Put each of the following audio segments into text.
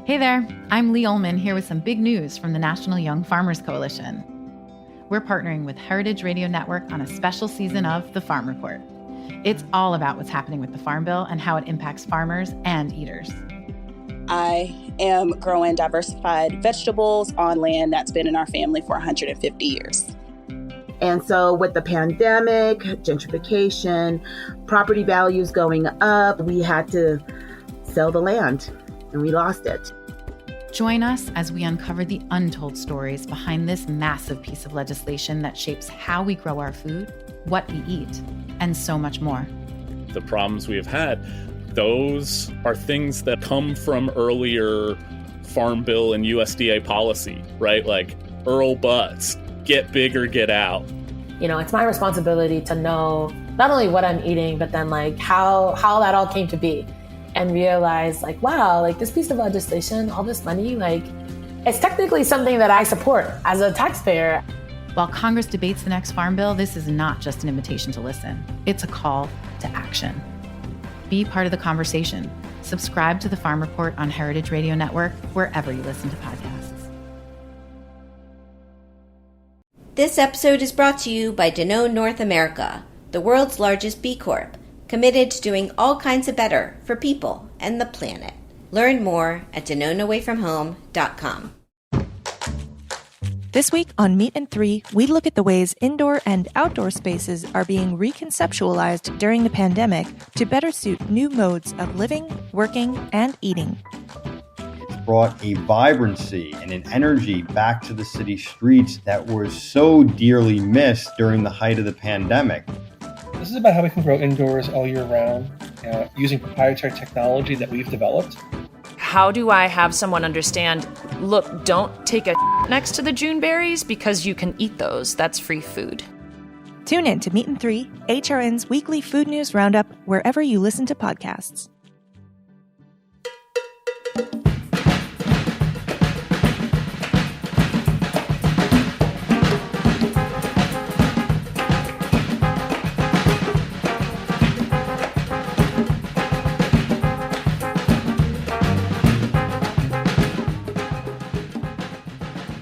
Hey there, I'm Lee Ullman here with some big news from the National Young Farmers Coalition. We're partnering with Heritage Radio Network on a special season of The Farm Report. It's all about what's happening with the Farm Bill and how it impacts farmers and eaters. I am growing diversified vegetables on land that's been in our family for 150 years. And so with the pandemic, gentrification, property values going up, we had to sell the land and we lost it. Join us as we uncover the untold stories behind this massive piece of legislation that shapes how we grow our food, what we eat, and so much more. The problems we have had, those are things that come from earlier Farm Bill and USDA policy, right? Like Earl Butz, get big or get out. You know, it's my responsibility to know not only what I'm eating, but then like how that all came to be. And realize like, wow, like this piece of legislation, all this money, like it's technically something that I support as a taxpayer. While Congress debates the next Farm Bill, this is not just an invitation to listen. It's a call to action. Be part of the conversation. Subscribe to the Farm Report on Heritage Radio Network, wherever you listen to podcasts. This episode is brought to you by Danone North America, the world's largest B Corp, committed to doing all kinds of better for people and the planet. Learn more at DanoneAwayFromHome.com. This week on Meat and Three, we look at the ways indoor and outdoor spaces are being reconceptualized during the pandemic to better suit new modes of living, working, and eating. It's brought a vibrancy and an energy back to the city streets that was so dearly missed during the height of the pandemic. This is about how we can grow indoors all year round, using proprietary technology that we've developed. How do I have someone understand, look, don't take a next to the June berries because you can eat those. That's free food. Tune in to Meat and Three, HRN's weekly food news roundup, wherever you listen to podcasts.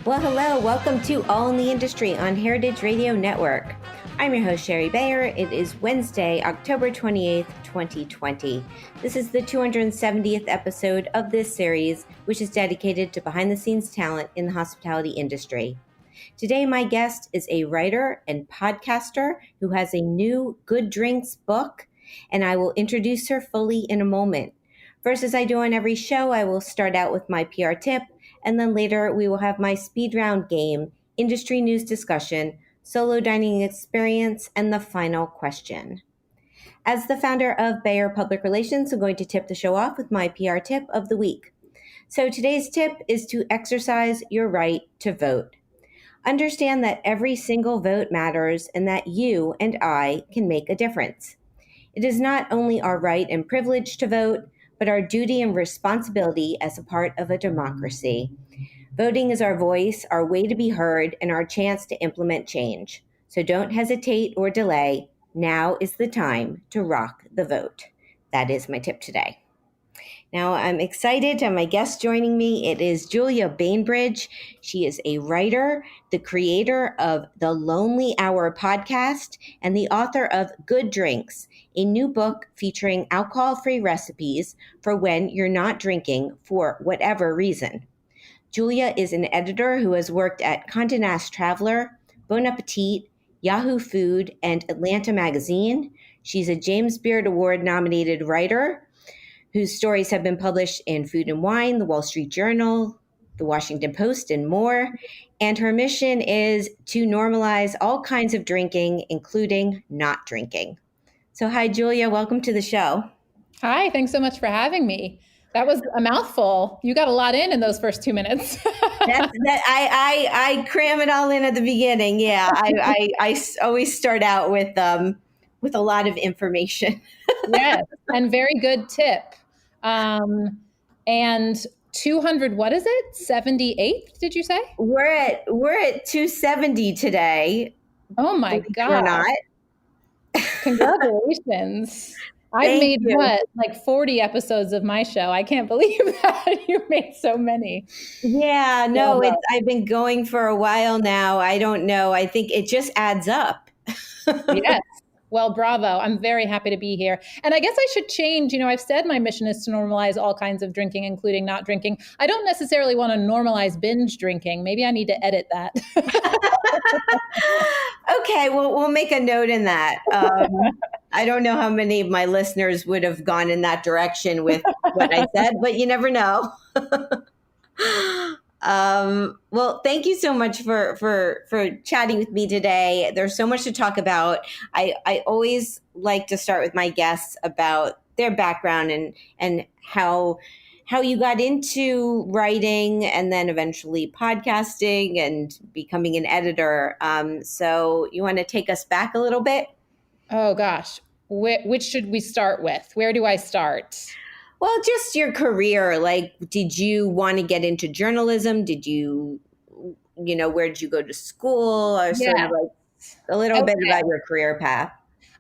Well, hello. Welcome to All in the Industry on Heritage Radio Network. I'm your host, Sherry Bayer. It is Wednesday, October 28th, 2020. This is the 270th episode of this series, which is dedicated to behind-the-scenes talent in the hospitality industry. Today, my guest is a writer and podcaster who has a new Good Drinks book, and I will introduce her fully in a moment. First, as I do on every show, I will start out with my PR tip, and then later we will have my speed round game, industry news discussion, solo dining experience, and the final question. As the founder of Bayer Public Relations, I'm going to tip the show off with my PR tip of the week. So today's tip is to exercise your right to vote. Understand that every single vote matters and that you and I can make a difference. It is not only our right and privilege to vote, but our duty and responsibility as a part of a democracy. Voting is our voice, our way to be heard, and our chance to implement change. So don't hesitate or delay. Now is the time to rock the vote. That is my tip today. Now, I'm excited to have my guest joining me. It is Julia Bainbridge. She is a writer, the creator of the Lonely Hour podcast, and the author of Good Drinks, a new book featuring alcohol-free recipes for when you're not drinking for whatever reason. Julia is an editor who has worked at Condé Nast Traveler, Bon Appetit, Yahoo Food, and Atlanta Magazine. She's a James Beard Award-nominated writer whose stories have been published in Food and Wine, The Wall Street Journal, The Washington Post, and more. And her mission is to normalize all kinds of drinking, including not drinking. So hi, Julia. Welcome to the show. Hi. Thanks so much for having me. That was a mouthful. You got a lot in those first 2 minutes. I cram it all in at the beginning. Yeah, I always start out with a lot of information. Yes, and very good tip. And 200, what is it? 78th, did you say? We're at 270 today. Oh my God. Or not. Congratulations. I've made you. what, like 40 episodes of my show. I can't believe that you made so many. Yeah, no, I've been going for a while now. I don't know. I think it just adds up. Yes. Well, bravo. I'm very happy to be here. And I guess I should change. I've said my mission is to normalize all kinds of drinking, including not drinking. I don't necessarily want to normalize binge drinking. Maybe I need to edit that. Okay, well, we'll make a note in that. I don't know how many of my listeners would have gone in that direction with what I said, but you never know. Well, thank you so much for chatting with me today. There's so much to talk about. I always like to start with my guests about their background and how you got into writing and then eventually podcasting and becoming an editor. So you want to take us back a little bit? Oh gosh, which should we start with? Where do I start? Well, just your career. Like, did you want to get into journalism? Did you, where did you go to school? Or sort of like a little bit about your career path?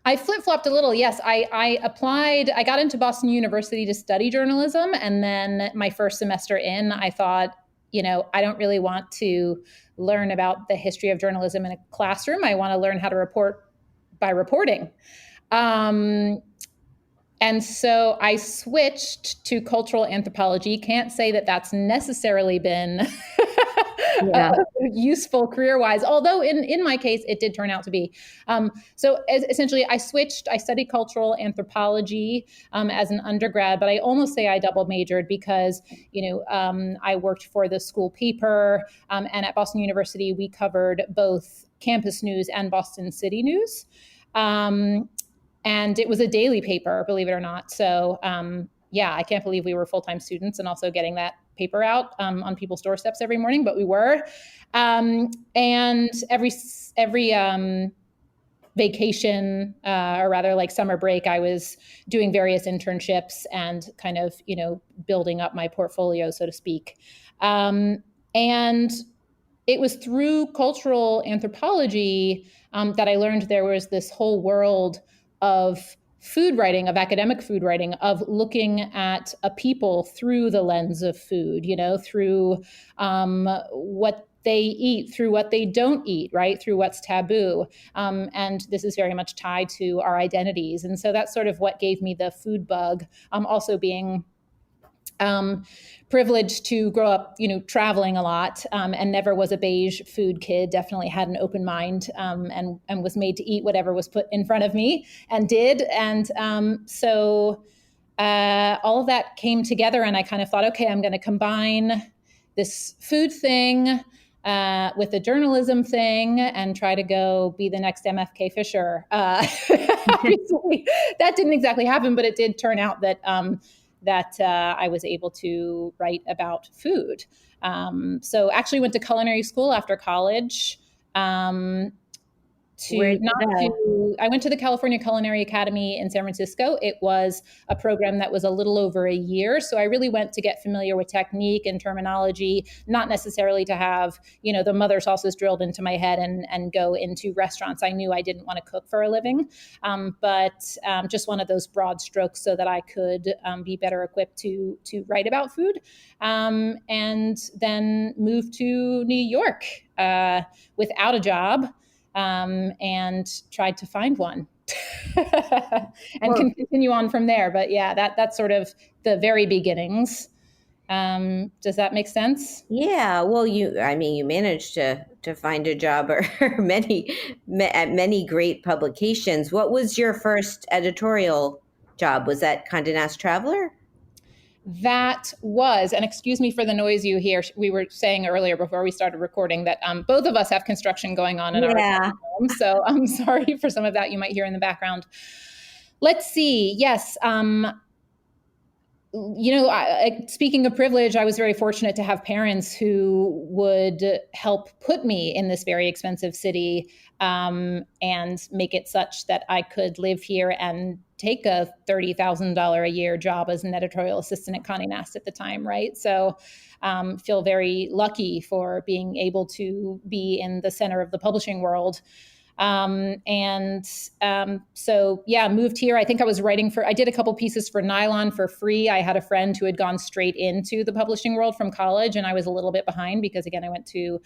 I flip-flopped a little. Yes, I applied. I got into Boston University to study journalism. And then my first semester in, I thought, I don't really want to learn about the history of journalism in a classroom. I want to learn how to report by reporting. And so I switched to cultural anthropology. Can't say that that's necessarily been useful career-wise, although in my case, it did turn out to be. So essentially, I switched. I studied cultural anthropology as an undergrad, but I almost say I double majored because, I worked for the school paper, and at Boston University, we covered both campus news and Boston City news. And it was a daily paper, believe it or not. So, I can't believe we were full-time students and also getting that paper out on people's doorsteps every morning, but we were. And every vacation, or rather like summer break, I was doing various internships and kind of, building up my portfolio, so to speak. And it was through cultural anthropology that I learned there was this whole world of food writing, of academic food writing, of looking at a people through the lens of food, through what they eat, through what they don't eat, right? Through what's taboo. And this is very much tied to our identities. And so that's sort of what gave me the food bug, also being privileged to grow up, traveling a lot, and never was a beige food kid. Definitely had an open mind, and was made to eat whatever was put in front of me, and did. And so all of that came together, and I kind of thought, okay, I'm going to combine this food thing with the journalism thing and try to go be the next MFK Fisher. Obviously, that didn't exactly happen, but it did turn out that I was able to write about food. So actually went to culinary school after college. I went to the California Culinary Academy in San Francisco. It was a program that was a little over a year. So I really went to get familiar with technique and terminology, not necessarily to have, the mother sauces drilled into my head and go into restaurants. I knew I didn't want to cook for a living, but just one of those broad strokes so that I could be better equipped to write about food. And then moved to New York without a job. And tried to find one and can continue on from there. But yeah, that's sort of the very beginnings. Does that make sense? Yeah. Well, you managed to find a job at many great publications. What was your first editorial job? Was that Condé Nast Traveler? That was, and excuse me for the noise you hear. We were saying earlier before we started recording that both of us have construction going on in our home. So I'm sorry for some of that you might hear in the background. Let's see. Yes. Speaking of privilege, I was very fortunate to have parents who would help put me in this very expensive city and make it such that I could live here and take a $30,000 a year job as an editorial assistant at Condé Nast at the time, right? So feel very lucky for being able to be in the center of the publishing world. So moved here. I think I did a couple pieces for Nylon for free. I had a friend who had gone straight into the publishing world from college, and I was a little bit behind because, again, I went to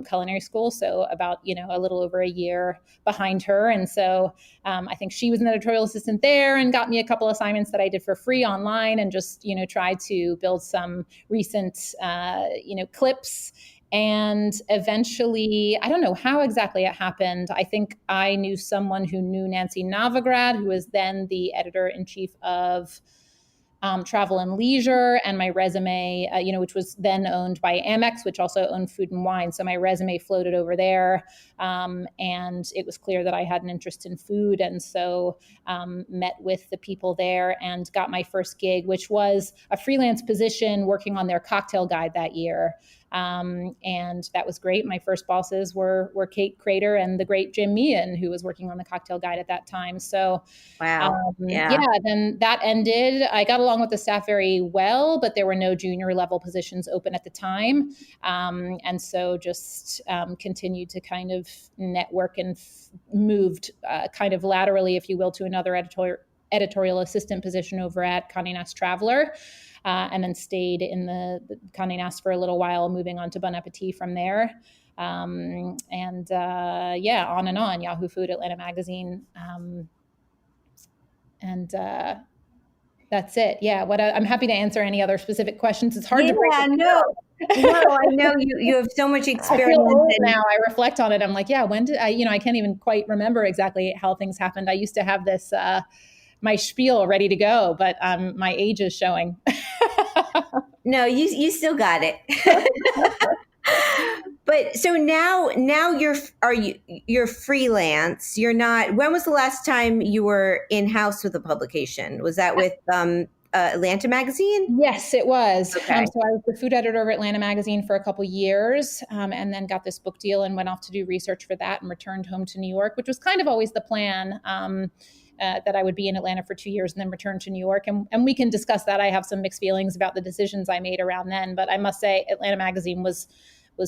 culinary school. So about, a little over a year behind her. And so I think she was an editorial assistant there and got me a couple assignments that I did for free online and just, tried to build some recent, clips. And eventually, I don't know how exactly it happened. I think I knew someone who knew Nancy Novigrad, who was then the editor-in-chief of Travel and Leisure, and my resume, which was then owned by Amex, which also owned Food and Wine. So my resume floated over there, and it was clear that I had an interest in food. And so met with the people there and got my first gig, which was a freelance position working on their cocktail guide that year. And that was great. My first bosses were Kate Crater and the great Jim Meehan, who was working on the cocktail guide at that time. So, wow. Then that ended. I got along with the staff very well, but there were no junior level positions open at the time. And so just continued to kind of network and moved kind of laterally, if you will, to another editorial assistant position over at Condé Nast Traveler. And then stayed in the Condé Nast for a little while, moving on to Bon Appetit from there. On and on, Yahoo Food, Atlanta Magazine. That's it. Yeah. I'm happy to answer any other specific questions. It's hard to break it No, I know you have so much experience. I feel old now. I reflect on it. I'm like, when did I can't even quite remember exactly how things happened. I used to have this, my spiel ready to go, but my age is showing. No, you still got it. But so now you're freelance. You're not. When was the last time you were in-house with a publication? Was that with Atlanta Magazine? Yes, it was. Okay. So I was the food editor of Atlanta Magazine for a couple years, and then got this book deal and went off to do research for that and returned home to New York, which was kind of always the plan. That I would be in Atlanta for 2 years and then return to New York. And we can discuss that. I have some mixed feelings about the decisions I made around then, but I must say Atlanta Magazine was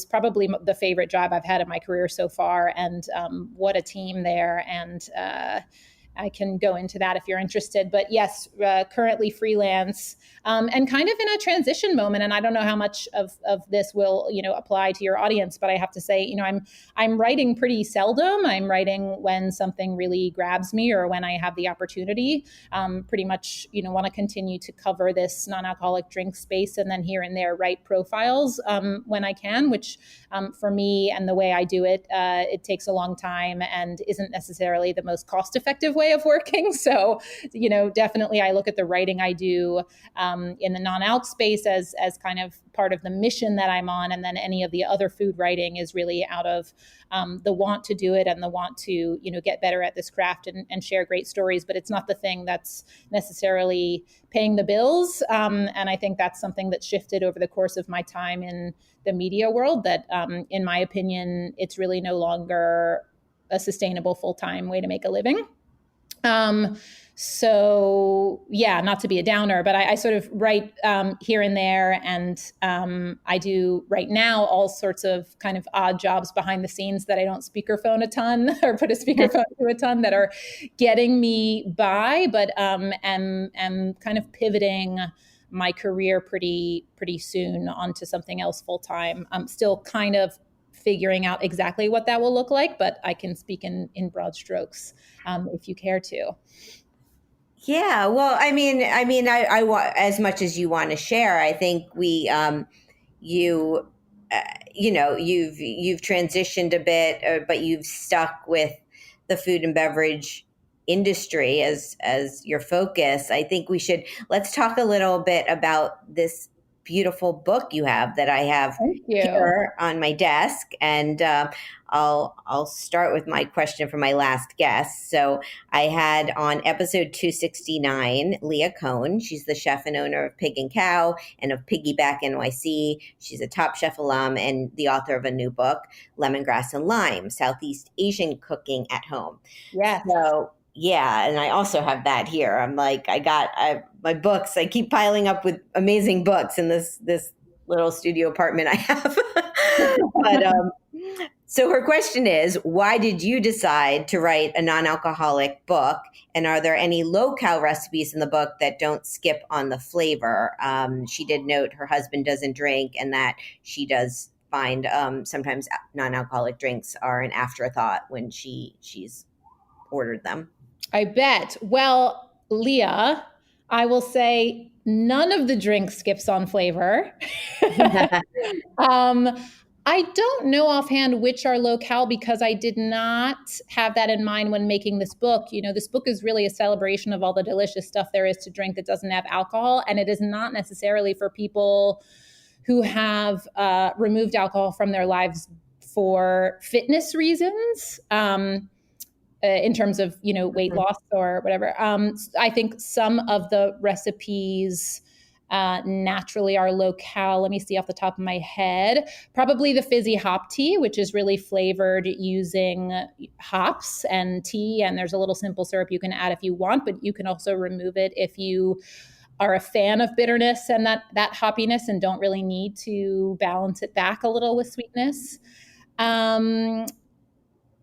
probably the favorite job I've had in my career so far. And what a team there. And I can go into that if you're interested. But yes, currently freelance and kind of in a transition moment. And I don't know how much of this will, apply to your audience, but I have to say, I'm writing pretty seldom. I'm writing when something really grabs me or when I have the opportunity. Pretty much, want to continue to cover this non-alcoholic drink space and then here and there write profiles when I can, which for me and the way I do it, it takes a long time and isn't necessarily the most cost-effective way of working. So, definitely I look at the writing I do in the non-alc space as kind of part of the mission that I'm on. And then any of the other food writing is really out of the want to do it and the want to, get better at this craft and share great stories. But it's not the thing that's necessarily paying the bills. And I think that's something that shifted over the course of my time in the media world that, in my opinion, it's really no longer a sustainable full-time way to make a living. So not to be a downer, but I sort of write here and there. And I do right now all sorts of kind of odd jobs behind the scenes that I don't speakerphone a ton or put a speakerphone to a ton that are getting me by, but am kind of pivoting my career pretty soon onto something else full time. I'm still kind of figuring out exactly what that will look like, but I can speak in broad strokes if you care to. Yeah, well, I mean, I want as much as you want to share. I think you've transitioned a bit, but you've stuck with the food and beverage industry as your focus. I think let's talk a little bit about this beautiful book you have that I have here on my desk. And I'll start with my question from my last guest. So I had on episode 269, Leah Cohn. She's the chef and owner of Pig and Cow and of Piggyback NYC. She's a Top Chef alum and the author of a new book, Lemongrass and Lime, Southeast Asian Cooking at Home. Yeah. So yeah, and I also have that here. I'm like, my books. I keep piling up with amazing books in this little studio apartment I have. But So her question is, why did you decide to write a non-alcoholic book? And are there any low-cal recipes in the book that don't skip on the flavor? She did note her husband doesn't drink and that she does find sometimes non-alcoholic drinks are an afterthought when she's ordered them. I bet. Well, Leah, I will say none of the drink skips on flavor. I don't know offhand which are low-cal because I did not have that in mind when making this book. You know, this book is really a celebration of all the delicious stuff there is to drink that doesn't have alcohol. And it is not necessarily for people who have removed alcohol from their lives for fitness reasons. In terms of, you know, weight loss or whatever. I think some of the recipes naturally are low-cal. Let me see off the top of my head. Probably the fizzy hop tea, which is really flavored using hops and tea. And there's a little simple syrup you can add if you want, but you can also remove it if you are a fan of bitterness and that hoppiness and don't really need to balance it back a little with sweetness.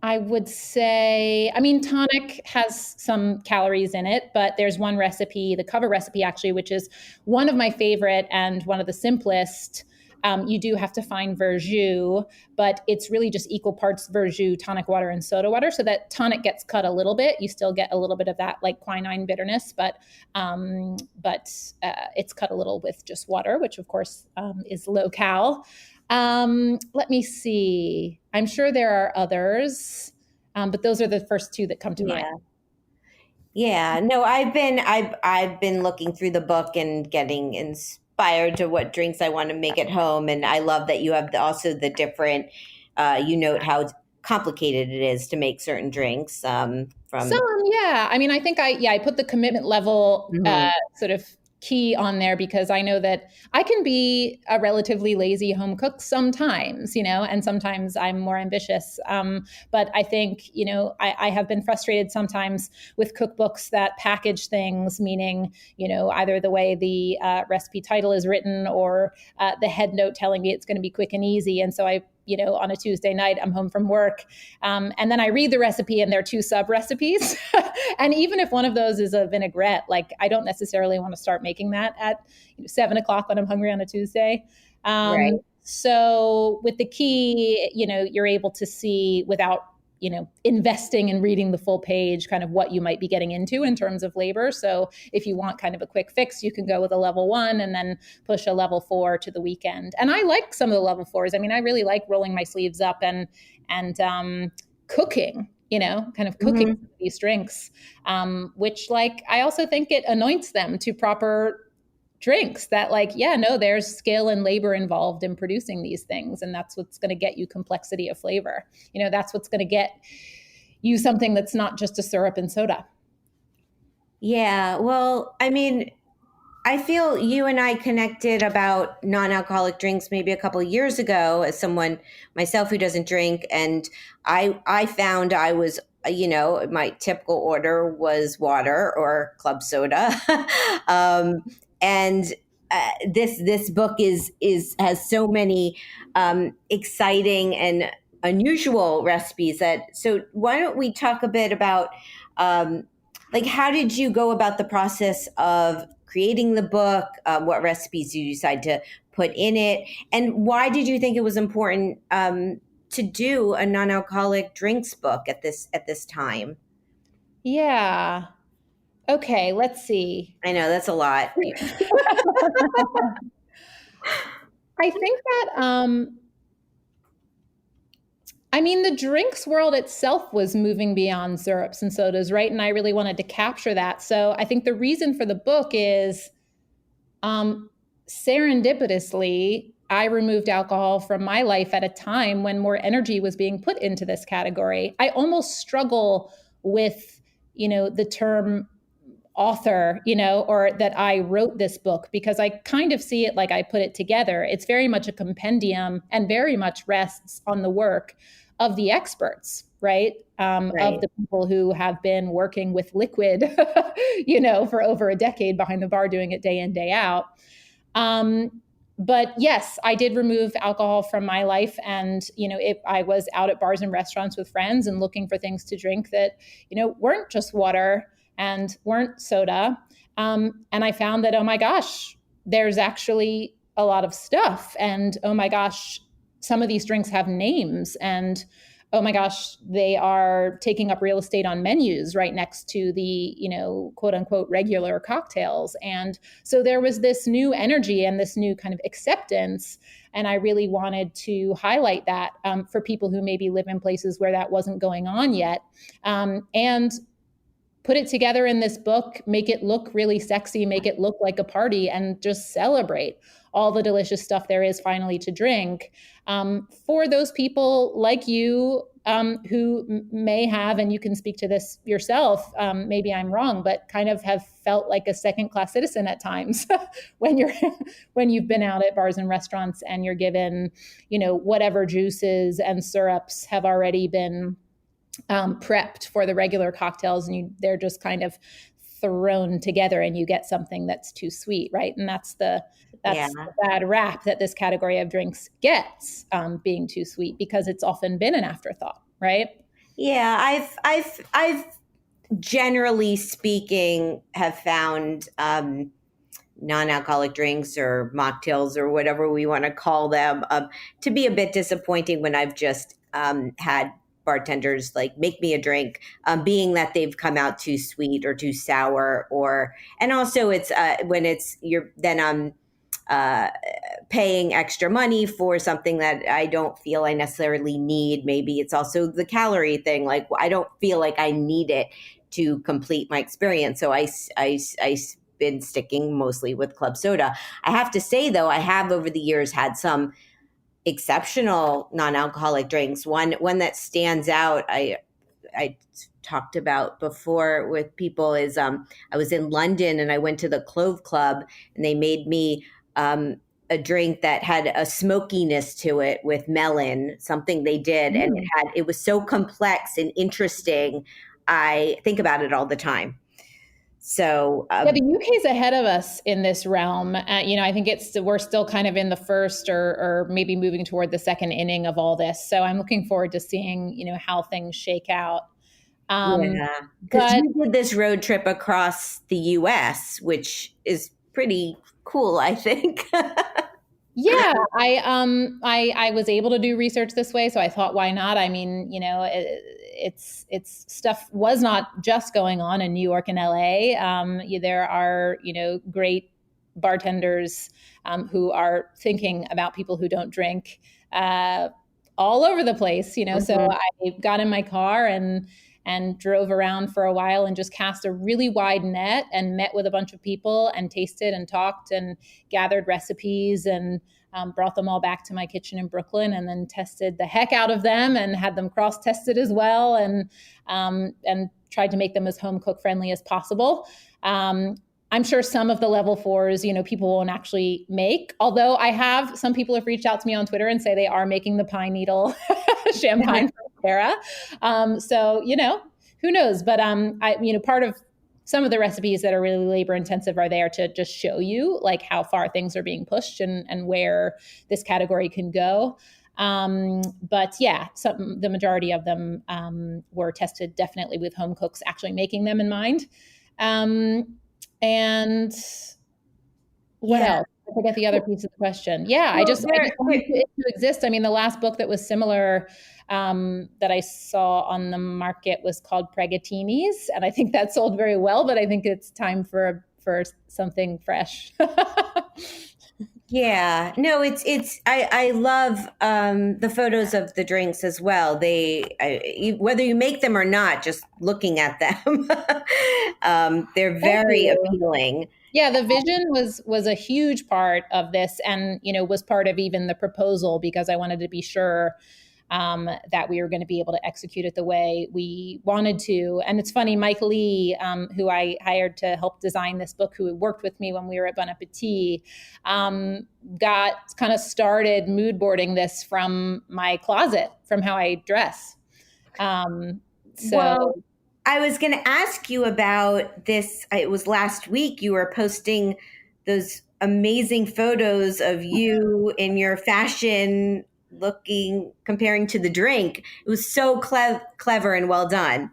I would say, I mean, tonic has some calories in it, but there's one recipe, the cover recipe actually, which is one of my favorite and one of the simplest. You do have to find verjus, but it's really just equal parts verjus, tonic water, and soda water. So that tonic gets cut a little bit. You still get a little bit of that like quinine bitterness, but it's cut a little with just water, which of course is low cal. Let me see. I'm sure there are others, but those are the first two that come to mind. Yeah. No, I've been looking through the book and getting inspired to what drinks I want to make at home. And I love that you have also the different, you note how complicated it is to make certain drinks. Yeah. I mean, I think I put the commitment level sort of key on there because I know that I can be a relatively lazy home cook sometimes, you know, and sometimes I'm more ambitious. But I think, you know, I have been frustrated sometimes with cookbooks that package things, meaning, you know, either the way the recipe title is written or the head note telling me it's going to be quick and easy. And so you know, on a Tuesday night, I'm home from work. And then I read the recipe and there are 2 sub recipes. And even if one of those is a vinaigrette, like I don't necessarily want to start making that at 7 o'clock when I'm hungry on a Tuesday. Right. So with the key, you know, you're able to see without, you know, investing and reading the full page, kind of what you might be getting into in terms of labor. So if you want kind of a quick fix, you can go with a level 1 and then push a level 4 to the weekend. And I like some of the level 4s. I mean, I really like rolling my sleeves up and cooking, you know, kind of cooking these drinks, which like, I also think it anoints them to proper drinks that like, yeah, no, there's skill and labor involved in producing these things. And that's what's going to get you complexity of flavor. You know, that's what's going to get you something that's not just a syrup and soda. Yeah. Well, I mean, I feel you and I connected about non-alcoholic drinks maybe a couple of years ago as someone myself who doesn't drink. And I found I was, you know, my typical order was water or club soda. And this book has so many exciting and unusual recipes so why don't we talk a bit about like how did you go about the process of creating the book? What recipes did you decide to put in it? And why did you think it was important to do a non-alcoholic drinks book at this time? Yeah. Okay, let's see. I know that's a lot. I think that, I mean, the drinks world itself was moving beyond syrups and sodas, right? And I really wanted to capture that. So I think the reason for the book is serendipitously, I removed alcohol from my life at a time when more energy was being put into this category. I almost struggle with, you know, the term author, you know, or that I wrote this book because I kind of see it like I put it together. It's very much a compendium and very much rests on the work of the experts, right? Of the people who have been working with liquid, you know, for over a decade behind the bar, doing it day in, day out. but yes, I did remove alcohol from my life. And, if I was out at bars and restaurants with friends and looking for things to drink that, weren't just water and weren't soda. And I found that, oh my gosh, there's actually a lot of stuff. And oh my gosh, some of these drinks have names. And oh my gosh, they are taking up real estate on menus right next to the, quote unquote, regular cocktails. And so there was this new energy and this new kind of acceptance. And I really wanted to highlight that for people who maybe live in places where that wasn't going on yet. And put it together in this book, make it look really sexy, make it look like a party, and just celebrate all the delicious stuff there is finally to drink for those people like you who may have, and you can speak to this yourself, maybe I'm wrong, but kind of have felt like a second-class citizen at times when you've been out at bars and restaurants and you're given, whatever juices and syrups have already been prepped for the regular cocktails, and they're just kind of thrown together and you get something that's too sweet, right? And that's the bad rap that this category of drinks gets, being too sweet, because it's often been an afterthought, right? Yeah, I've generally speaking have found non-alcoholic drinks or mocktails or whatever we want to call them to be a bit disappointing when I've just had bartenders like make me a drink, being that they've come out too sweet or too sour, and also it's when it's you're then paying extra money for something that I don't feel I necessarily need. Maybe it's also the calorie thing. Like I don't feel like I need it to complete my experience. So I've been sticking mostly with club soda. I have to say though, I have over the years had some exceptional non-alcoholic drinks. One that stands out, I talked about before with people is I was in London and I went to the Clove Club and they made me a drink that had a smokiness to it with melon, something they did. And it was so complex and interesting. I think about it all the time. So the UK is ahead of us in this realm. I think we're still kind of in the first or maybe moving toward the second inning of all this. So I'm looking forward to seeing, how things shake out. Because you did this road trip across the US, which is pretty cool, I think. Yeah, I was able to do research this way, so I thought, why not? I mean, it's stuff was not just going on in New York and LA. There are, great bartenders who are thinking about people who don't drink all over the place, So I got in my car and drove around for a while and just cast a really wide net and met with a bunch of people and tasted and talked and gathered recipes and brought them all back to my kitchen in Brooklyn and then tested the heck out of them and had them cross-tested as well and tried to make them as home cook friendly as possible. I'm sure some of the level 4s, people won't actually make, although some people have reached out to me on Twitter and say they are making the pine needle champagne from Sarah. So, who knows? But, part of some of the recipes that are really labor intensive are there to just show you like how far things are being pushed and where this category can go. But yeah, the majority of them were tested definitely with home cooks actually making them in mind. And what else? I forget the other piece of the question. Yeah, I just wanted it to exist. I mean, the last book that was similar that I saw on the market was called Pregatinis, and I think that sold very well. But I think it's time for something fresh. Yeah, no, I love the photos of the drinks as well. Whether you make them or not, just looking at them, they're very appealing. Yeah, the vision was a huge part of this, and was part of even the proposal, because I wanted to be sure that we were going to be able to execute it the way we wanted to. And it's funny, Mike Lee, who I hired to help design this book, who worked with me when we were at Bon Appetit, got kind of started mood boarding this from my closet, from how I dress. Well, I was going to ask you about this. It was last week you were posting those amazing photos of you in your fashion looking, comparing to the drink. It was so clever and well done.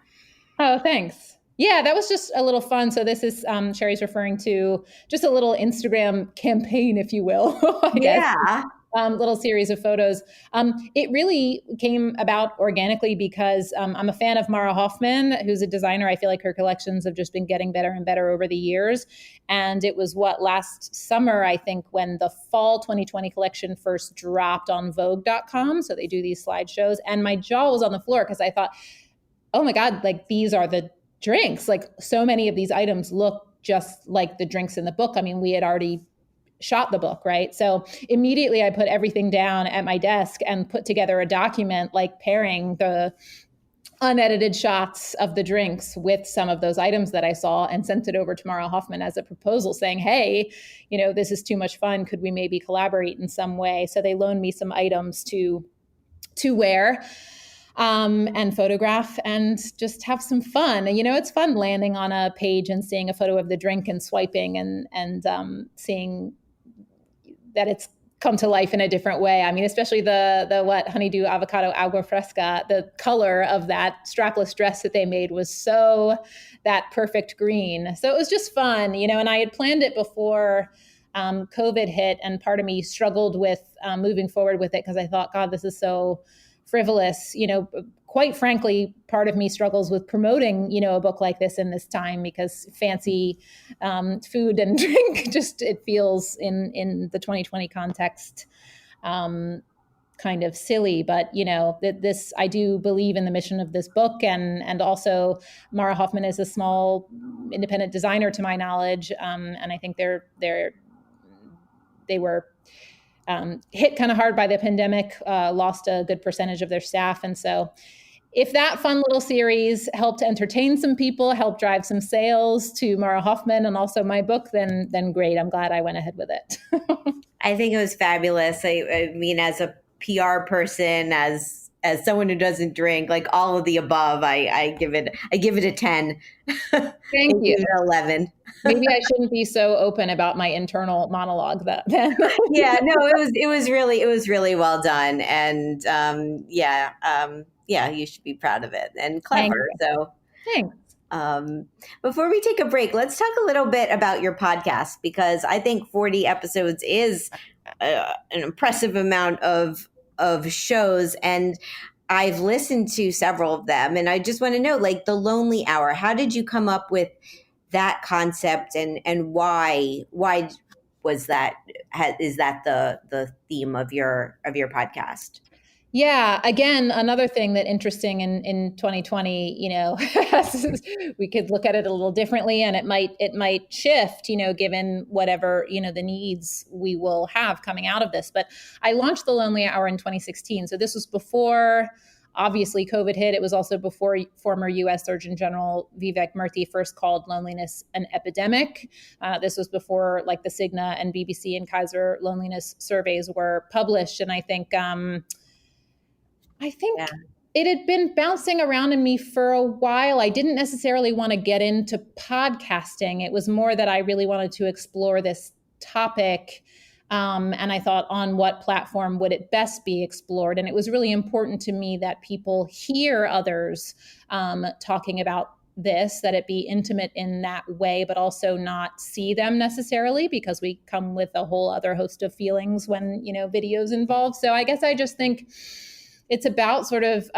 Oh, thanks. Yeah, that was just a little fun. So this is, Sherry's referring to just a little Instagram campaign, if you will, I guess. Yeah. Little series of photos. It really came about organically because I'm a fan of Mara Hoffman, who's a designer. I feel like her collections have just been getting better and better over the years. And it was last summer, I think, when the fall 2020 collection first dropped on Vogue.com. So they do these slideshows. And my jaw was on the floor because I thought, oh my God, like these are the drinks. Like so many of these items look just like the drinks in the book. I mean, we had already shot the book, right? So immediately I put everything down at my desk and put together a document like pairing the unedited shots of the drinks with some of those items that I saw and sent it over to Mara Hoffman as a proposal saying, hey, this is too much fun. Could we maybe collaborate in some way? So they loaned me some items to wear and photograph and just have some fun. And, it's fun landing on a page and seeing a photo of the drink and swiping and seeing that it's come to life in a different way. I mean, especially the honeydew avocado agua fresca, the color of that strapless dress that they made was so that perfect green. So it was just fun, and I had planned it before COVID hit, and part of me struggled with moving forward with it because I thought, God, this is so frivolous. Quite frankly, part of me struggles with promoting, a book like this in this time because fancy food and drink it feels in the 2020 context kind of silly. But this I do believe in the mission of this book, and also Mara Hoffman is a small independent designer to my knowledge, and I think they were hit kind of hard by the pandemic, lost a good percentage of their staff. And so if that fun little series helped entertain some people, helped drive some sales to Mara Hoffman and also my book, then great. I'm glad I went ahead with it. I think it was fabulous. I mean, as a PR person, as someone who doesn't drink, like all of the above, I give it a 10. Thank you. Give it 11. Maybe I shouldn't be so open about my internal monologue then. Yeah, no, it was really well done. And you should be proud of it and clever. So thanks. Before we take a break, let's talk a little bit about your podcast, because I think 40 episodes is an impressive amount of shows, and I've listened to several of them, and I just want to know, like the Lonely Hour, how did you come up with that concept, and why was that? Is that the theme of your podcast? Yeah, again, another thing that interesting in 2020, we could look at it a little differently, and it might shift, given whatever, the needs we will have coming out of this. But I launched the Lonely Hour in 2016. So this was before, obviously, COVID hit. It was also before former U.S. Surgeon General Vivek Murthy first called loneliness an epidemic. This was before like the Cigna and BBC and Kaiser loneliness surveys were published. And I think it had been bouncing around in me for a while. I didn't necessarily want to get into podcasting. It was more that I really wanted to explore this topic. And I thought, on what platform would it best be explored? And it was really important to me that people hear others talking about this, that it be intimate in that way, but also not see them necessarily, because we come with a whole other host of feelings when, video's involved. So I guess I just think it's about sort of,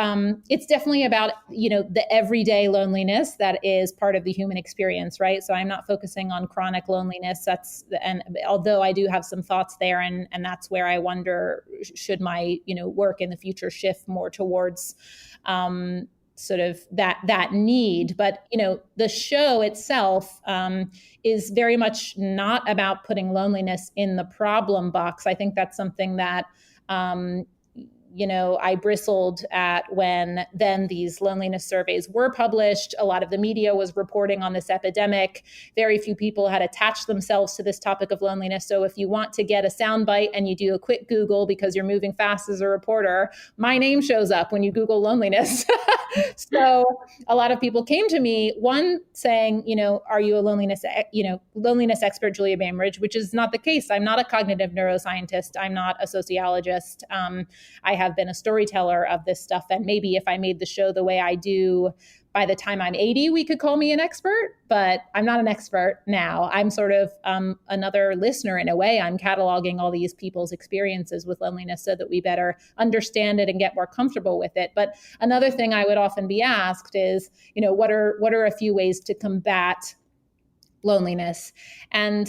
it's definitely about, the everyday loneliness that is part of the human experience, right? So I'm not focusing on chronic loneliness. And although I do have some thoughts there, and that's where I wonder, should my, work in the future shift more towards sort of that need. But, the show itself is very much not about putting loneliness in the problem box. I think that's something that, I bristled at when then these loneliness surveys were published. A lot of the media was reporting on this epidemic. Very few people had attached themselves to this topic of loneliness. So if you want to get a soundbite and you do a quick Google because you're moving fast as a reporter, my name shows up when you Google loneliness. So a lot of people came to me, one saying, are you a loneliness expert, Julia Bainbridge, which is not the case. I'm not a cognitive neuroscientist. I'm not a sociologist. I have been a storyteller of this stuff. And maybe if I made the show the way I do, by the time I'm 80, we could call me an expert, but I'm not an expert now. I'm sort of another listener in a way. I'm cataloging all these people's experiences with loneliness so that we better understand it and get more comfortable with it. But another thing I would often be asked is, what are a few ways to combat loneliness? And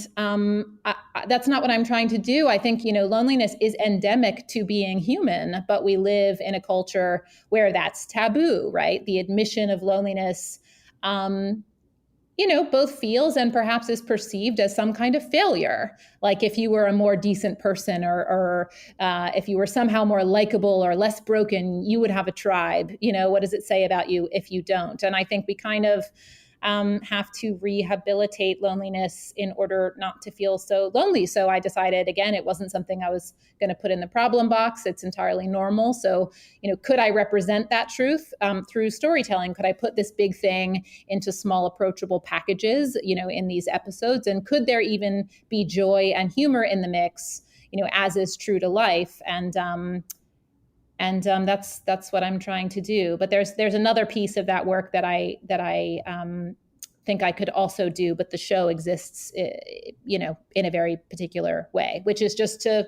that's not what I'm trying to do. I think, loneliness is endemic to being human, but we live in a culture where that's taboo, right? The admission of loneliness, both feels and perhaps is perceived as some kind of failure. Like if you were a more decent person or if you were somehow more likable or less broken, you would have a tribe. What does it say about you if you don't? And I think we kind of have to rehabilitate loneliness in order not to feel so lonely. So I decided, again, it wasn't something I was going to put in the problem box. It's entirely normal. So, could I represent that truth through storytelling? Could I put this big thing into small, approachable packages, in these episodes? And could there even be joy and humor in the mix, as is true to life? And that's what I'm trying to do. But there's another piece of that work that I think I could also do, but the show exists, in a very particular way, which is just to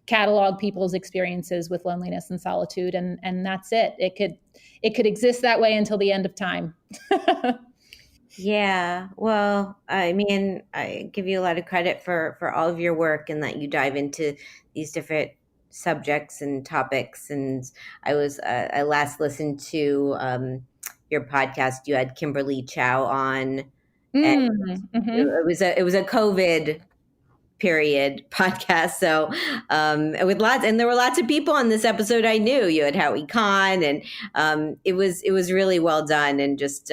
catalog people's experiences with loneliness and solitude, and that's it. It could exist that way until the end of time. Yeah, well, I mean, I give you a lot of credit for all of your work and that you dive into these different subjects and topics. And I last listened to your podcast. You had Kimberly Chow on, and it was a COVID period podcast. So and there were lots of people on this episode I knew. You had Howie Kahn, and it was really well done, and just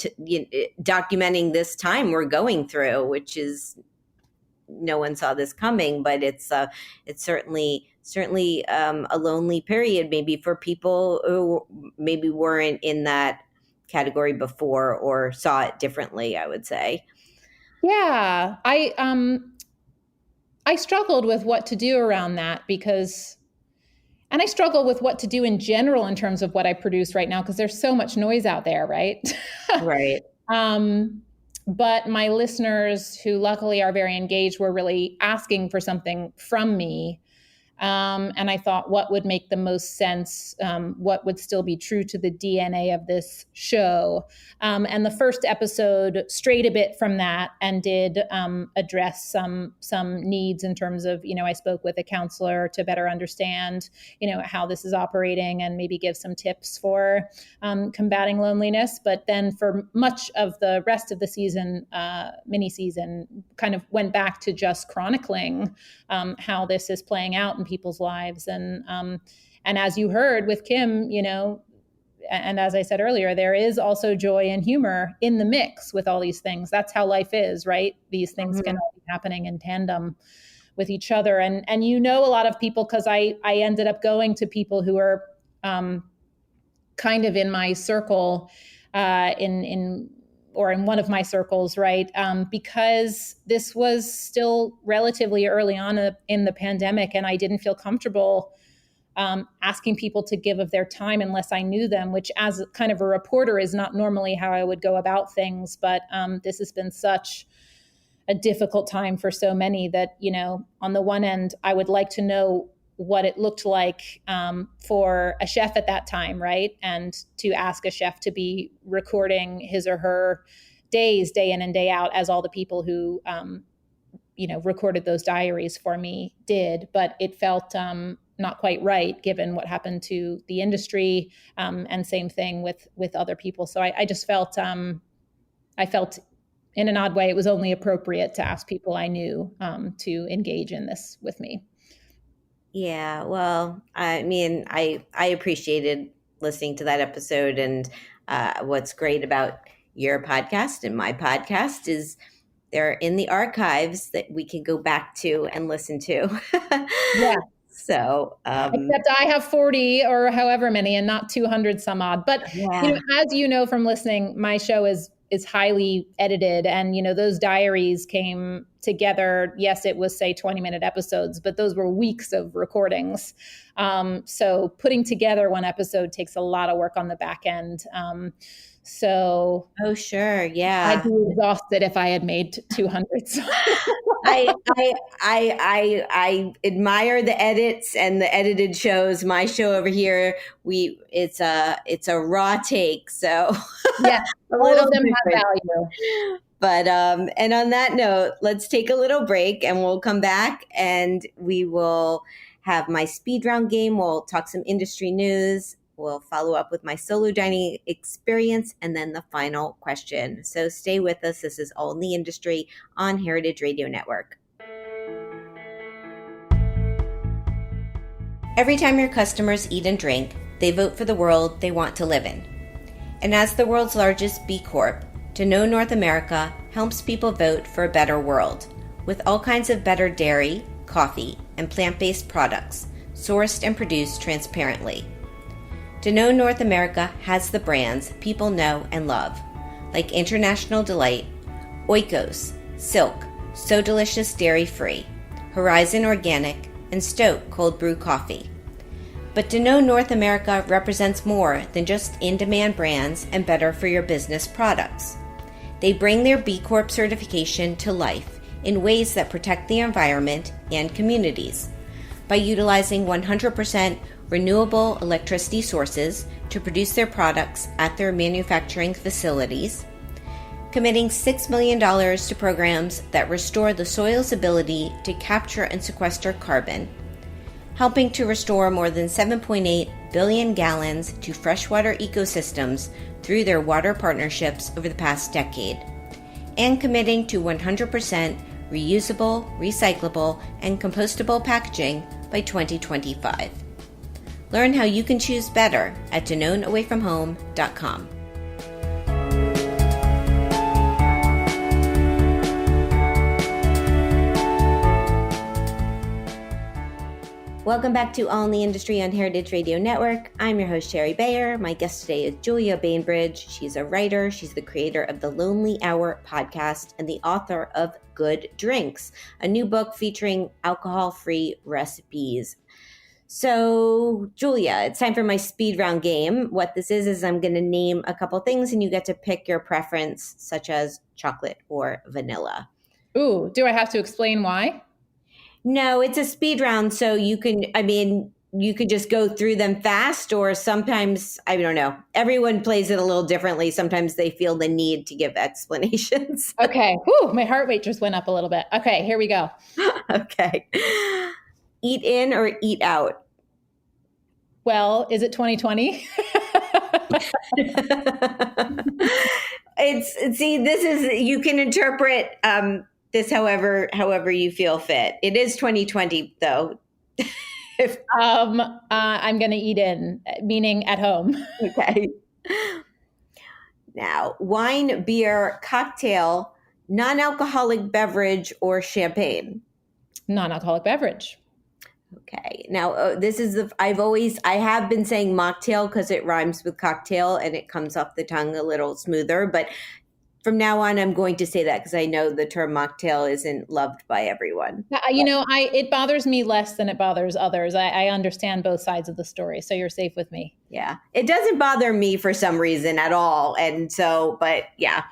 documenting this time we're going through, which is, no one saw this coming, but it's certainly a lonely period, maybe for people who maybe weren't in that category before or saw it differently, I would say. Yeah, I struggled with what to do around that and I struggle with what to do in general in terms of what I produce right now, because there's so much noise out there, right? Right. But my listeners, who luckily are very engaged, were really asking for something from me. And I thought, what would make the most sense? What would still be true to the DNA of this show? And the first episode strayed a bit from that and did address some needs in terms of, I spoke with a counselor to better understand, how this is operating and maybe give some tips for combating loneliness. But then for much of the rest of the season, mini season, kind of went back to just chronicling how this is playing out in people's lives. And as you heard with Kim, and as I said earlier, there is also joy and humor in the mix with all these things. That's how life is, right? These things can all be happening in tandem with each other. And a lot of people, because I ended up going to people who are kind of in my circle, in one of my circles, right? Because this was still relatively early on in the pandemic, and I didn't feel comfortable asking people to give of their time unless I knew them, which as kind of a reporter is not normally how I would go about things. But this has been such a difficult time for so many that, on the one end, I would like to know what it looked like for a chef at that time, right? And to ask a chef to be recording his or her days, day in and day out, as all the people who, recorded those diaries for me did. But it felt not quite right given what happened to the industry, and same thing with other people. So I just felt, I felt in an odd way, it was only appropriate to ask people I knew to engage in this with me. Yeah, well, I mean, I appreciated listening to that episode, and what's great about your podcast and my podcast is they're in the archives that we can go back to and listen to. Yeah. So, except I have 40 or however many and not 200 some odd. But, yeah. As you know from listening, my show is highly edited. And, those diaries came together. Yes, it was, say, 20-minute episodes, but those were weeks of recordings. So putting together one episode takes a lot of work on the back end. Oh, sure. Yeah. I'd be exhausted if I had made 200. I admire the edits and the edited shows. My show over here, it's a raw take. So yeah, all of them have value. But and on that note, let's take a little break and we'll come back and we will have my speed round game. We'll talk some industry news. We'll follow up with my solo dining experience and then the final question. So stay with us. This is All in the Industry on Heritage Radio Network. Every time your customers eat and drink, they vote for the world they want to live in. And as the world's largest B Corp, Danone North America helps people vote for a better world with all kinds of better dairy, coffee, and plant-based products sourced and produced transparently. Danone North America has the brands people know and love, like International Delight, Oikos, Silk, So Delicious Dairy Free, Horizon Organic, and Stoke Cold Brew Coffee. But Danone North America represents more than just in-demand brands and better for your business products. They bring their B Corp certification to life in ways that protect the environment and communities by utilizing 100% renewable electricity sources to produce their products at their manufacturing facilities, committing $6 million to programs that restore the soil's ability to capture and sequester carbon, helping to restore more than 7.8 billion gallons to freshwater ecosystems through their water partnerships over the past decade, and committing to 100% reusable, recyclable, and compostable packaging by 2025. Learn how you can choose better at DanoneAwayFromHome.com. Welcome back to All in the Industry on Heritage Radio Network. I'm your host, Sherry Bayer. My guest today is Julia Bainbridge. She's a writer. She's the creator of the Lonely Hour podcast and the author of Good Drinks, a new book featuring alcohol-free recipes. So, Julia, it's time for my speed round game. What this is I'm going to name a couple things and you get to pick your preference, such as chocolate or vanilla. Ooh, do I have to explain why? No, it's a speed round, so you could just go through them fast, or sometimes, I don't know, everyone plays it a little differently. Sometimes they feel the need to give explanations. Okay. Whew, my heart rate just went up a little bit. Okay, here we go. Okay. Eat in or eat out? Well, is it 2020? You can interpret this however you feel fit. It is 2020 though. I'm going to eat in, meaning at home. Okay. Now, wine, beer, cocktail, non-alcoholic beverage, or champagne? Non-alcoholic beverage. Okay. Now, I have been saying mocktail because it rhymes with cocktail and it comes off the tongue a little smoother. But from now on, I'm going to say that because I know the term mocktail isn't loved by everyone. It bothers me less than it bothers others. I understand both sides of the story, so you're safe with me. Yeah. It doesn't bother me for some reason at all. And so, but yeah,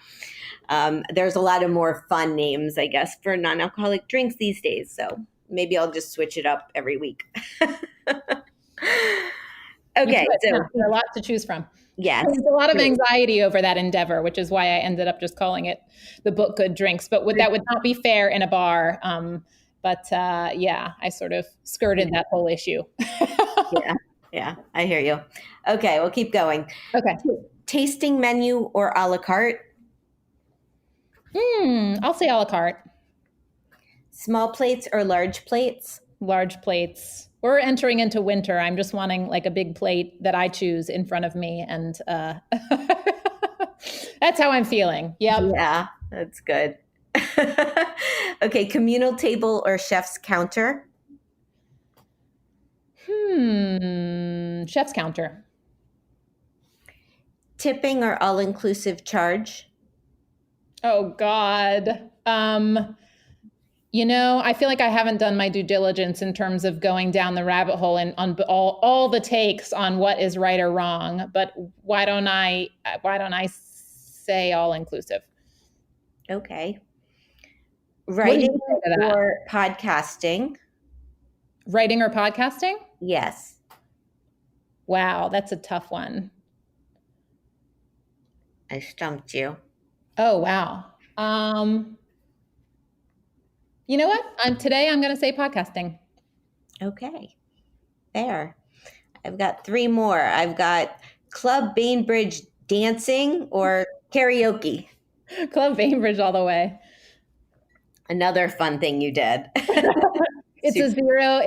there's a lot of more fun names, I guess, for non-alcoholic drinks these days. So maybe I'll just switch it up every week. Okay. So a lot to choose from. Yes. There's a lot of anxiety over that endeavor, which is why I ended up just calling it the book Good Drinks. But that would not be fair in a bar. I sort of skirted that whole issue. Yeah, I hear you. Okay, we'll keep going. Okay. Tasting menu or a la carte? I'll say a la carte. Small plates or large plates? large plates. We're entering into winter. I'm just wanting like a big plate that I choose in front of me. And that's how I'm feeling. Yep. Yeah, that's good. Okay, communal table or chef's counter? Chef's counter. Tipping or all-inclusive charge? Oh, God. I feel like I haven't done my due diligence in terms of going down the rabbit hole and on all the takes on what is right or wrong. But why don't I say all inclusive? Okay. Writing or podcasting? Writing or podcasting? Yes. Wow, that's a tough one. I stumped you. Oh, wow. You know what? Today I'm going to say podcasting. Okay. There. I've got 3 more. I've got Club Bainbridge dancing or karaoke. Club Bainbridge all the way. Another fun thing you did. It's a zero.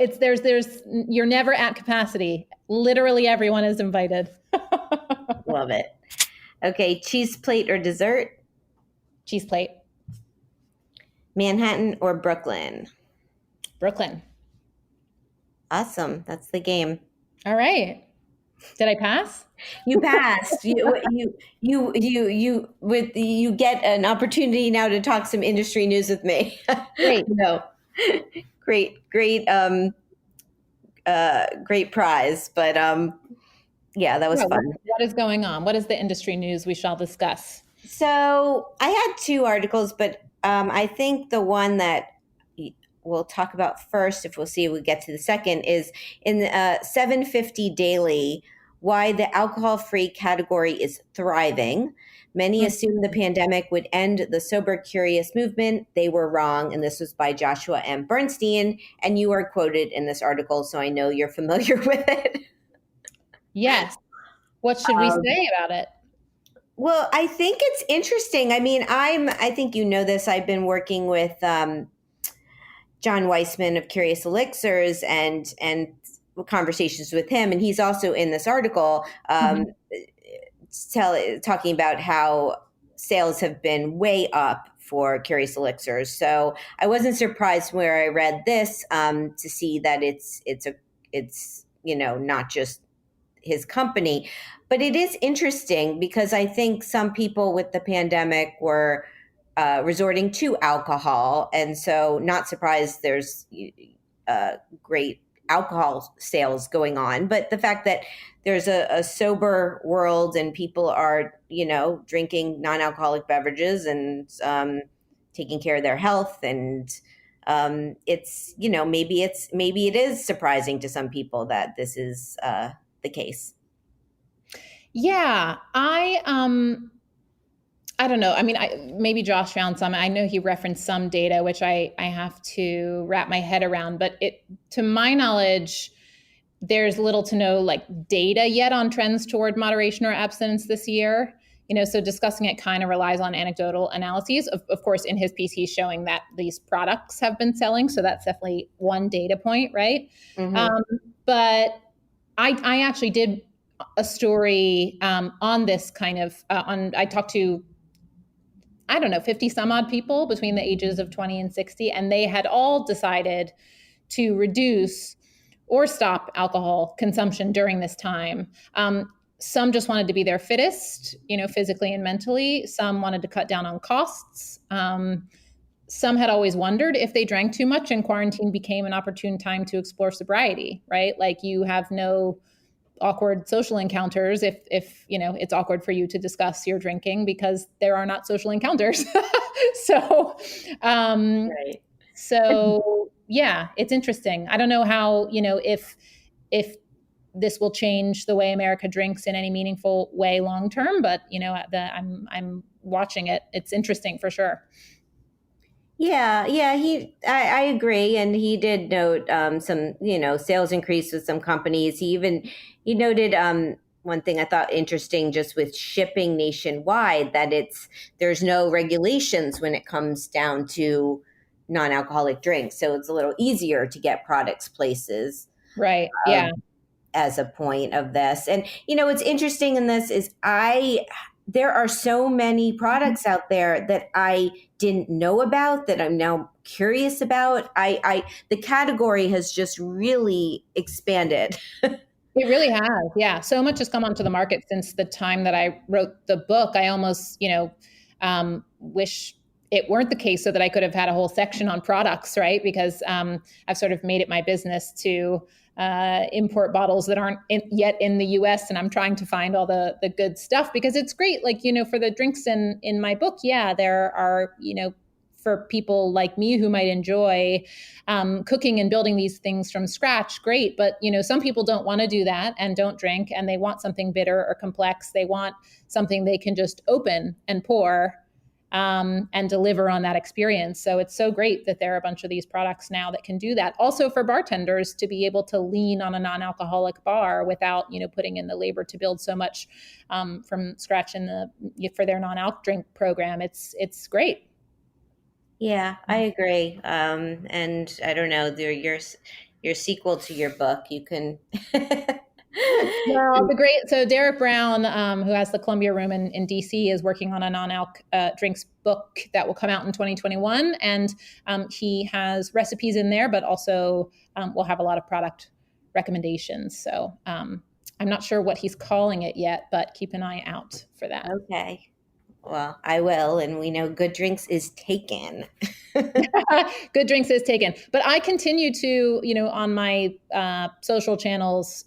You're never at capacity. Literally everyone is invited. Love it. Okay, cheese plate or dessert? Cheese plate. Manhattan or Brooklyn? Brooklyn. Awesome. That's the game. All right. Did I pass? You passed. You get an opportunity now to talk some industry news with me. Great. Great prize. But yeah, that was fun. What is going on? What is the industry news we shall discuss? So I had 2 articles, but I think the one that we'll talk about first, if we'll see if we get to the second, is in 750 Daily, why the alcohol-free category is thriving. Many assumed the pandemic would end the sober curious movement. They were wrong. And this was by Joshua M. Bernstein. And you are quoted in this article, so I know you're familiar with it. Yes. What should we say about it? Well, I think it's interesting. I mean, I think you know this. I've been working with John Weissman of Curious Elixirs and conversations with him, and he's also in this article talking about how sales have been way up for Curious Elixirs. So I wasn't surprised where I read this to see that it's not just his company. But it is interesting because I think some people with the pandemic were resorting to alcohol. And so not surprised there's great alcohol sales going on. But the fact that there's a sober world and people are, drinking non-alcoholic beverages and taking care of their health. And it's, maybe it is surprising to some people that this is the case. Yeah, I don't know. I mean, maybe Josh found some. I know he referenced some data, which I have to wrap my head around. But to my knowledge, there's little to no data yet on trends toward moderation or abstinence this year. So discussing it kind of relies on anecdotal analyses. Of course, in his piece, he's showing that these products have been selling. So that's definitely one data point, right? Mm-hmm. But I actually did a story on this kind of, I talked to, 50 some odd people between the ages of 20 and 60, and they had all decided to reduce or stop alcohol consumption during this time. Some just wanted to be their fittest, physically and mentally. Some wanted to cut down on costs. Some had always wondered if they drank too much and quarantine became an opportune time to explore sobriety, right? Like you have no awkward social encounters if it's awkward for you to discuss your drinking because there are not social encounters. So right. So yeah, it's interesting. I don't know how if this will change the way America drinks in any meaningful way long term, but I'm watching it. It's interesting for sure. Yeah, I agree. And he did note some, sales increase with some companies. He noted one thing I thought interesting just with shipping nationwide, that there's no regulations when it comes down to non-alcoholic drinks. So it's a little easier to get products places. Right. Yeah. As a point of this. And, what's interesting in this is there are so many products out there that I didn't know about that I'm now curious about. The category has just really expanded. It really has. Yeah. So much has come onto the market since the time that I wrote the book. I almost, wish it weren't the case so that I could have had a whole section on products, right? Because I've sort of made it my business to import bottles that aren't yet in the US. And I'm trying to find all the good stuff because it's great. Like, for the drinks in my book, yeah, there are, for people like me who might enjoy cooking and building these things from scratch, great. But, some people don't want to do that and don't drink, and they want something bitter or complex. They want something they can just open and pour and deliver on that experience. So it's so great that there are a bunch of these products now that can do that. Also for bartenders to be able to lean on a non-alcoholic bar without, putting in the labor to build so much from scratch for their non-alc drink program. It's great. Yeah, I agree. And I don't know, your sequel to your book, you can. Well, so Derek Brown, who has the Columbia Room in DC, is working on a non-alc drinks book that will come out in 2021. And he has recipes in there, but also will have a lot of product recommendations. So I'm not sure what he's calling it yet, but keep an eye out for that. Okay. Well, I will. And we know Good Drinks is taken. Good Drinks is taken. But I continue to, on my social channels,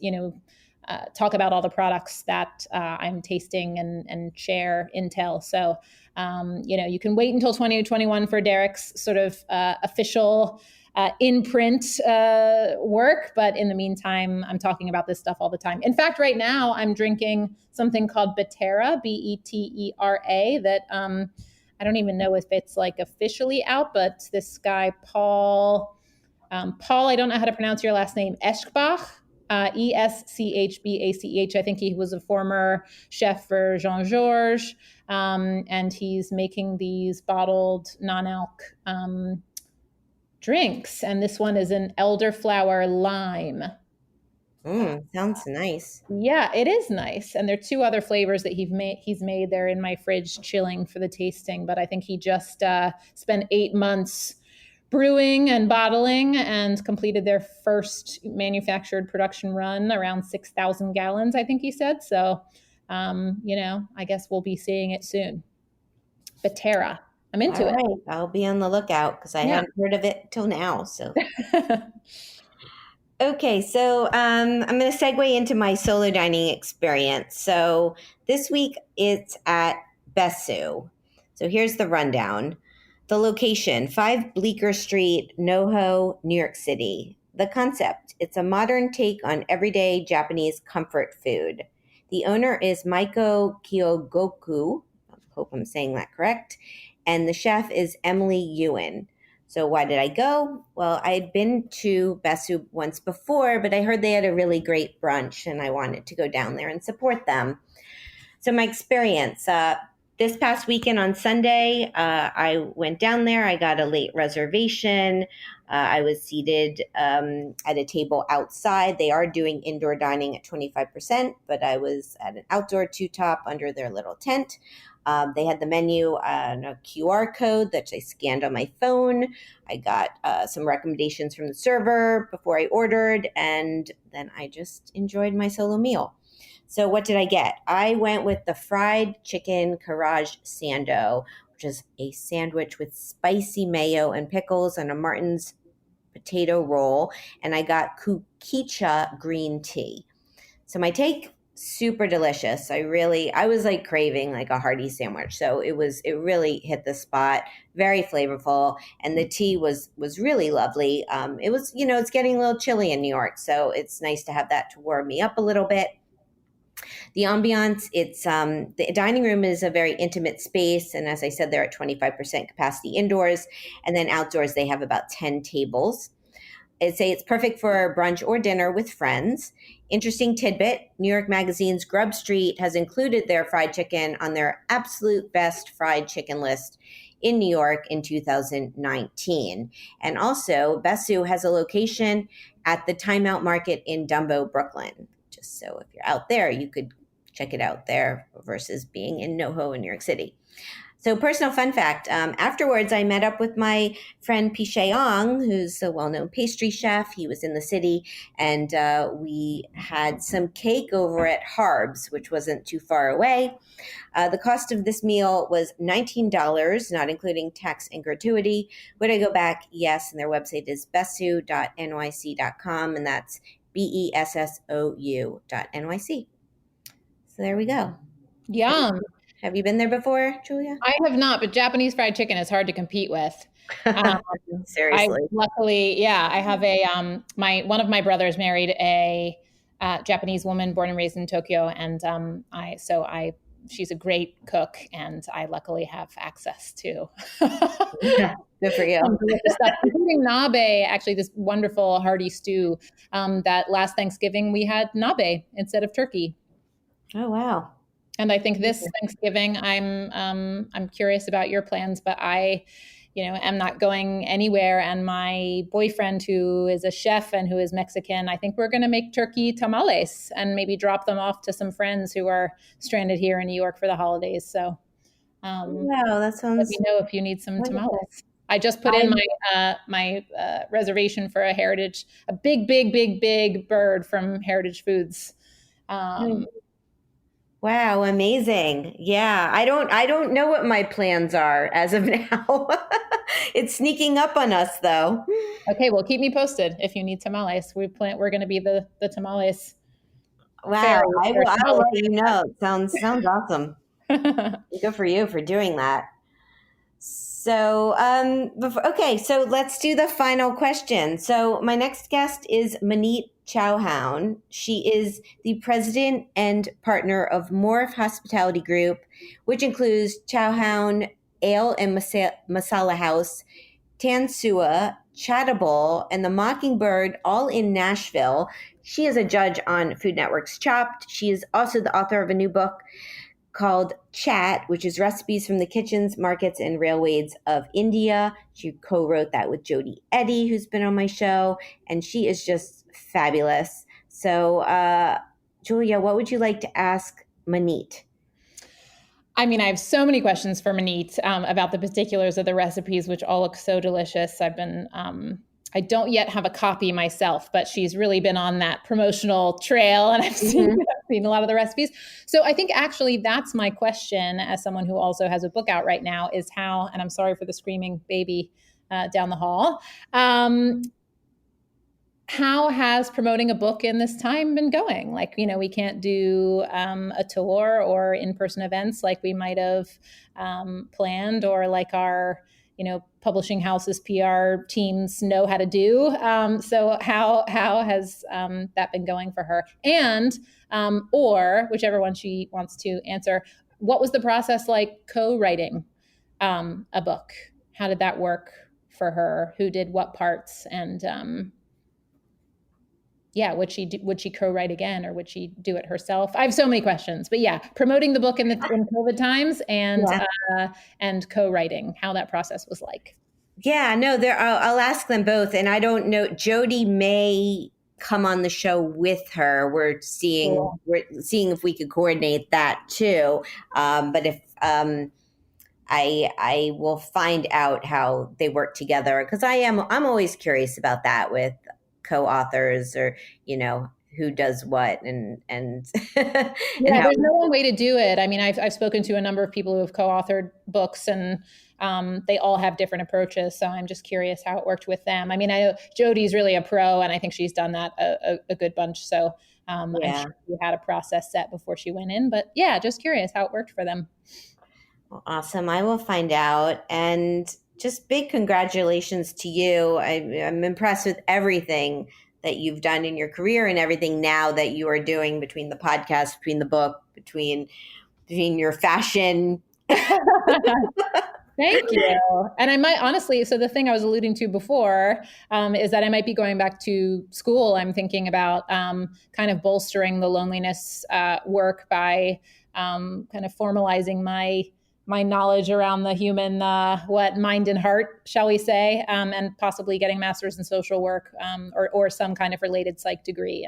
talk about all the products that I'm tasting and share intel. So, you can wait until 2021 for Derek's sort of official in-print work. But in the meantime, I'm talking about this stuff all the time. In fact, right now I'm drinking something called Betera, Betera, that I don't even know if it's like officially out, but this guy, Paul, I don't know how to pronounce your last name, Eschbach, Eschbach. I think he was a former chef for Jean-Georges, and he's making these bottled non-alc drinks. And this one is an elderflower lime. Sounds nice. Yeah, it is nice. And there are two other flavors that he's made. They're in my fridge chilling for the tasting. But I think he just spent 8 months brewing and bottling and completed their first manufactured production run, around 6,000 gallons, I think he said. So, I guess we'll be seeing it soon. Betera. I'm into it. Right. I'll be on the lookout because I hadn't heard of it till now. So. Okay, so I'm going to segue into my solo dining experience. So this week it's at Besu. So here's the rundown. The location, 5 Bleecker Street, NoHo, New York City. The concept, it's a modern take on everyday Japanese comfort food. The owner is Maiko Kyogoku. I hope I'm saying that correct. And the chef is Emily Ewan. So why did I go? Well, I had been to Besu once before, but I heard they had a really great brunch and I wanted to go down there and support them. So my experience, this past weekend on Sunday, I went down there. I got a late reservation. I was seated at a table outside. They are doing indoor dining at 25%, but I was at an outdoor two-top under their little tent. They had the menu and a QR code that I scanned on my phone. I got some recommendations from the server before I ordered, and then I just enjoyed my solo meal. So what did I get? I went with the fried chicken Courage Sando, which is a sandwich with spicy mayo and pickles and a Martin's potato roll, and I got kukicha green tea. So my take, super delicious. I was like craving like a hearty sandwich. So it really hit the spot, very flavorful. And the tea was really lovely. It was, it's getting a little chilly in New York. So it's nice to have that to warm me up a little bit. The ambiance, it's the dining room is a very intimate space. And as I said, they're at 25% capacity indoors. And then outdoors, they have about 10 tables. I'd say it's perfect for brunch or dinner with friends. Interesting tidbit, New York Magazine's Grub Street has included their fried chicken on their absolute best fried chicken list in New York in 2019. And also, Besu has a location at the Time Out Market in Dumbo, Brooklyn. Just so if you're out there, you could check it out there versus being in NoHo in New York City. So personal fun fact, afterwards I met up with my friend Piche Ong, who's a well-known pastry chef. He was in the city, and we had some cake over at Harb's, which wasn't too far away. The cost of this meal was $19, not including tax and gratuity. Would I go back? Yes, and their website is besu.nyc.com, and that's BESSOU.NYC. So there we go. Yum. Have you been there before, Julia? I have not, but Japanese fried chicken is hard to compete with. Seriously. Luckily, I have one of my brothers married a Japanese woman born and raised in Tokyo, and she's a great cook, and I luckily have access to. Yeah, good for you. Stuff, including nabe, actually, this wonderful hearty stew. That last Thanksgiving we had nabe instead of turkey. Oh wow! And I think this Thanksgiving, I'm curious about your plans, but I, am not going anywhere. And my boyfriend, who is a chef and who is Mexican, I think we're going to make turkey tamales and maybe drop them off to some friends who are stranded here in New York for the holidays. So, wow, that sounds. Let me know if you need some tamales. I just put in my reservation for a big bird from Heritage Foods. Wow, amazing. Yeah, I don't know what my plans are as of now. It's sneaking up on us though. Okay, well, keep me posted if you need tamales. We're going to be the tamales. Wow, I will let you know. Sounds awesome. Good for you for doing that. So, so let's do the final question. So my next guest is Maneet Chauhan. She is the president and partner of Morph Hospitality Group, which includes Chauhan Ale and Masala House, Tansua, Chattable, and the Mockingbird, all in Nashville. She is a judge on Food Network's Chopped. She is also the author of a new book called Chat, which is recipes from the kitchens, markets, and railways of India. She co-wrote that with Jody Eddy, who's been on my show, and she is just fabulous. So, Julia, what would you like to ask Maneet? I mean, I have so many questions for Maneet about the particulars of the recipes, which all look so delicious. I don't yet have a copy myself, but she's really been on that promotional trail, and I've seen a lot of the recipes. So I think actually that's my question as someone who also has a book out right now is how, and I'm sorry for the screaming baby down the hall, how has promoting a book in this time been going? Like, we can't do a tour or in-person events like we might have planned, or like our publishing houses, PR teams know how to do. So how has that been going for her? And, or whichever one she wants to answer, what was the process like co-writing a book? How did that work for her? Who did what parts? And would she co-write again, or would she do it herself? I have so many questions, but promoting the book in COVID times and co-writing, how that process was like. Yeah, no, I'll ask them both. And I don't know, Jody may come on the show with her. We're seeing if we could coordinate that too. But if I will find out how they work together, because I'm always curious about that with co-authors, or who does what and there's no one way to do it. I mean, I've spoken to a number of people who have co-authored books, and they all have different approaches. So I'm just curious how it worked with them. I mean, I know Jody's really a pro, and I think she's done that a good bunch. So I'm sure she had a process set before she went in. But just curious how it worked for them. Well, awesome. I will find out. And just big congratulations to you. I'm impressed with everything that you've done in your career and everything now that you are doing, between the podcast, between the book, between your fashion. Thank you. And I might honestly, so the thing I was alluding to before is that I might be going back to school. I'm thinking about kind of bolstering the loneliness work by kind of formalizing my my knowledge around the human, mind and heart, shall we say, and possibly getting a master's in social work, or some kind of related psych degree,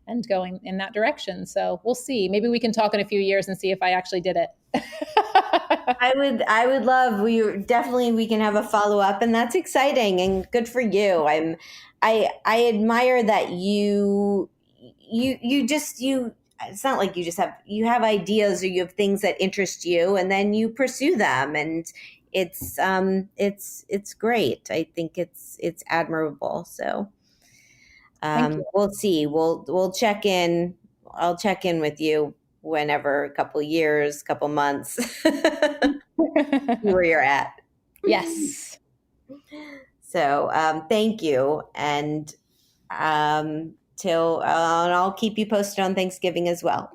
and going in that direction. So we'll see. Maybe we can talk in a few years and see if I actually did it. I would love, we can have a follow up, and that's exciting and good for you. I admire that you it's not like you have ideas, or you have things that interest you, and then you pursue them, and it's great. I think it's admirable. So we'll see. We'll check in. I'll check in with you whenever, a couple years, couple months, see where you're at. Yes. So thank you, and I'll keep you posted on Thanksgiving as well.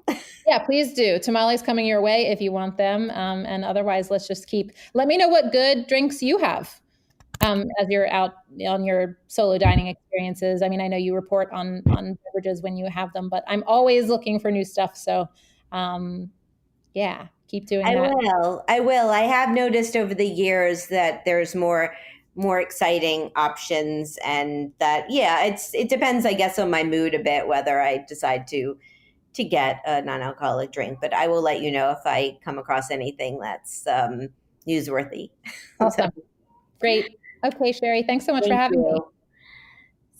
Yeah, please do. Tamales coming your way if you want them. And otherwise, let me know what good drinks you have as you're out on your solo dining experiences. I mean, I know you report on beverages when you have them, but I'm always looking for new stuff. So keep doing that. I will. I have noticed over the years that there's more exciting options, and that, it depends, I guess, on my mood a bit, whether I decide to get a non-alcoholic drink, but I will let you know if I come across anything that's newsworthy. Awesome. Great. Okay, Sherry, thanks so much for having me.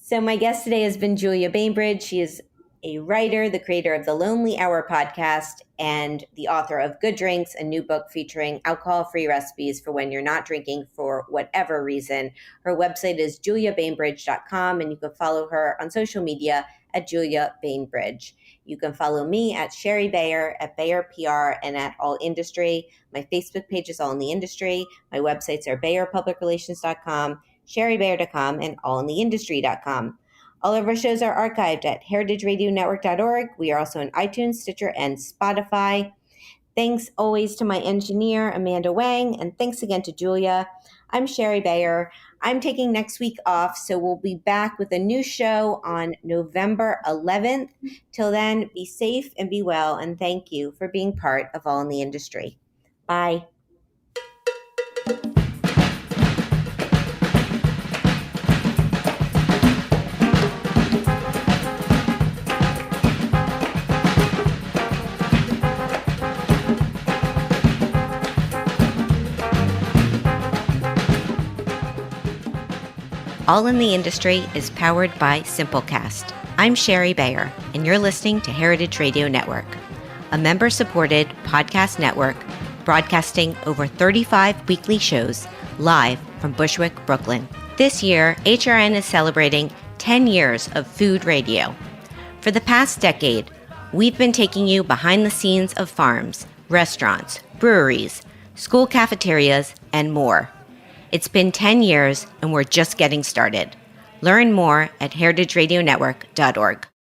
So my guest today has been Julia Bainbridge. She is a writer, the creator of the Lonely Hour podcast, and the author of Good Drinks, a new book featuring alcohol-free recipes for when you're not drinking for whatever reason. Her website is juliabainbridge.com, and you can follow her on social media at Julia Bainbridge. You can follow me at Sherry Bayer, at Bayer PR, and at All Industry. My Facebook page is All in the Industry. My websites are BayerPublicRelations.com, SherryBayer.com, and AllInTheIndustry.com. All of our shows are archived at heritageradionetwork.org. We are also on iTunes, Stitcher, and Spotify. Thanks always to my engineer, Amanda Wang, and thanks again to Julia. I'm Sherry Bayer. I'm taking next week off, so we'll be back with a new show on November 11th. Till then, be safe and be well, and thank you for being part of All in the Industry. Bye. All in the Industry is powered by Simplecast. I'm Sherry Bayer, and you're listening to Heritage Radio Network, a member-supported podcast network broadcasting over 35 weekly shows live from Bushwick, Brooklyn. This year, HRN is celebrating 10 years of food radio. For the past decade, we've been taking you behind the scenes of farms, restaurants, breweries, school cafeterias, and more. It's been 10 years, and we're just getting started. Learn more at heritageradionetwork.org.